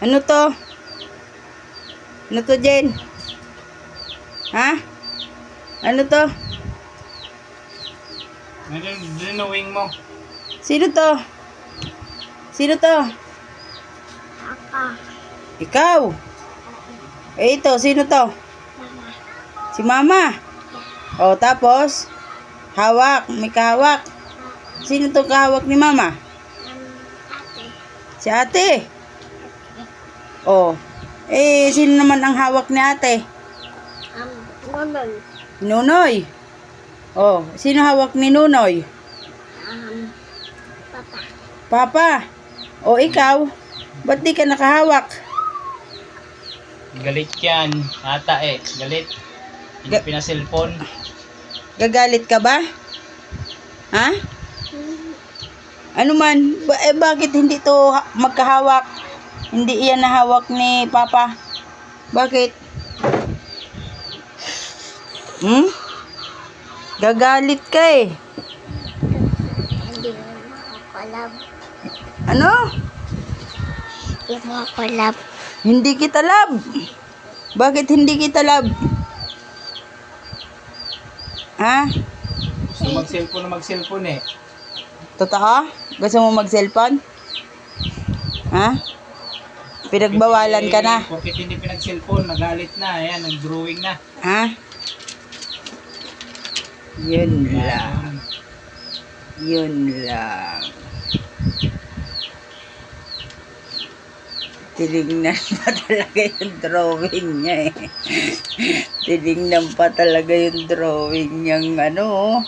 Ano to? Ano to, Jen? Ha? Ano to? Dinawing mo. Sino to? Sino to? Ako. Ikaw. Eh, ito, sino to? Mama. Si Mama. O, tapos, hawak, may kahawak. Sino to kahawak ni Mama? Ate. Si Ate. O, eh, sino naman ang hawak ni Ate? Nunoy. Nunoy. O, sino hawak ni Nunoy? Papa. Papa. O, ikaw, ba't di ka nakahawak? Galit yan. Ata galit. Hindi pinaselfon. Gagalit ka ba? Ha? Ano man? Bakit hindi to magkahawak? Hindi iyan nahawak ni Papa. Bakit? Gagalit ka eh. Hindi mo ako love. Ano? Hindi mo ako love. Hindi kita love. Bakit hindi kita love? Ha? Gusto mag-cellphone eh. Totoo? Gusto mo mag-cellphone? Ha? Pinagbawalan ka na. Bakit hindi pinag-cellphone? Nagalit na. Ayan, nag-drawing na. Ha? Yun lang. Yun lang. Tinignan pa talaga yung drawing niya eh. Tinignan pa talaga yung drawing niyang ano.